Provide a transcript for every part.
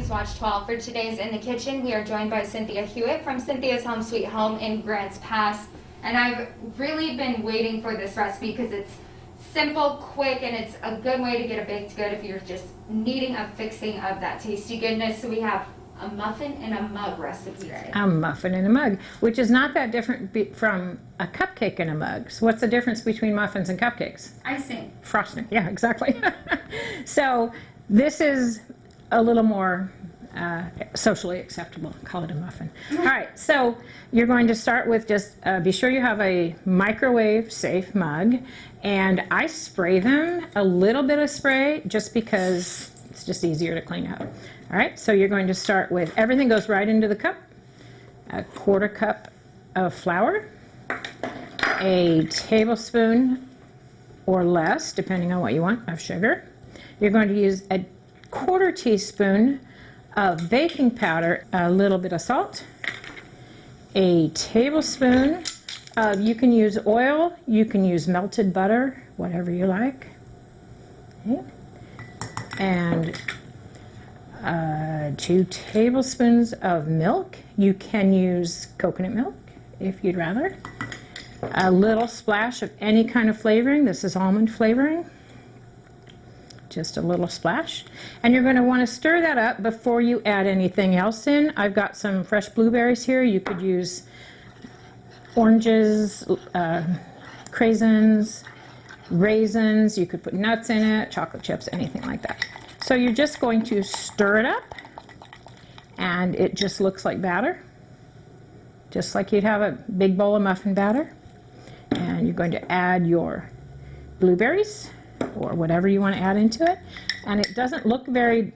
Watch 12. For today's In the Kitchen, we are joined by Cynthia Hewitt from Cynthia's Home Sweet Home in Grants Pass. And I've really been waiting for this recipe because it's simple, quick, and it's a good way to get a baked good if you're just needing a fixing of that tasty goodness. So we have a muffin in a mug recipe today. A muffin in a mug, which is not that different from a cupcake in a mug. So what's the difference between muffins and cupcakes? Icing. Frosting, yeah, exactly. So this is a little more socially acceptable. Call it a muffin. All right, so you're going to start with just be sure you have a microwave safe mug, and I spray them a little bit of spray just because it's just easier to clean up. All right, so you're going to start with, everything goes right into the cup, a quarter cup of flour, a tablespoon or less, depending on what you want, of sugar. You're going to use a quarter teaspoon of baking powder, a little bit of salt, a tablespoon of, you can use oil, you can use melted butter, whatever you like, okay. And 2 tablespoons of milk. You can use coconut milk if you'd rather. A little splash of any kind of flavoring. This is almond flavoring. Just a little splash. And you're going to want to stir that up before you add anything else in. I've got some fresh blueberries here. You could use oranges, craisins, raisins. You could put nuts in it, chocolate chips, anything like that. So you're just going to stir it up, and it just looks like batter, just like you'd have a big bowl of muffin batter. And you're going to add your blueberries or whatever you want to add into it. And it doesn't look very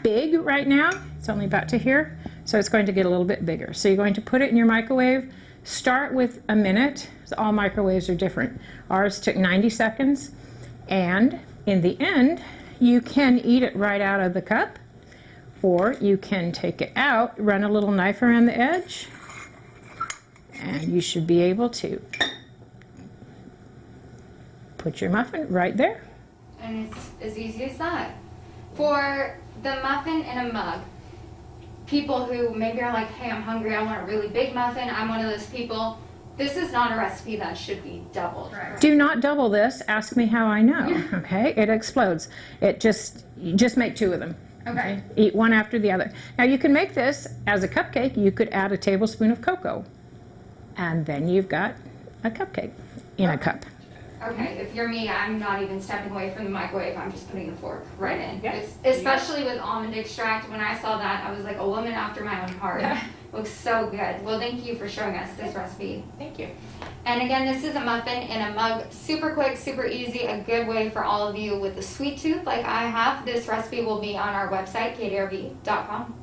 big right now. It's only about to here, so it's going to get a little bit bigger. So you're going to put it in your microwave. Start with a minute. All microwaves are different. Ours took 90 seconds, and in the end, you can eat it right out of the cup, or you can take it out, run a little knife around the edge, and you should be able to put your muffin right there. And it's as easy as that. For the muffin in a mug, people who maybe are like, hey, I'm hungry, I want a really big muffin, I'm one of those people. This is not a recipe that should be doubled. Right? Do not double this. Ask me how I know. Okay, it explodes. You just make 2 of them. Okay. Eat one after the other. Now you can make this as a cupcake. You could add a tablespoon of cocoa, and then you've got a cupcake in a cup. Okay, if you're me, I'm not even stepping away from the microwave. I'm just putting the fork right in. Yes. Especially with almond extract. When I saw that, I was like a woman after my own heart. Yeah. Looks so good. Well, thank you for showing us this recipe. Thank you. And again, this is a muffin in a mug. Super quick, super easy, a good way for all of you with a sweet tooth like I have. This recipe will be on our website, kdrv.com.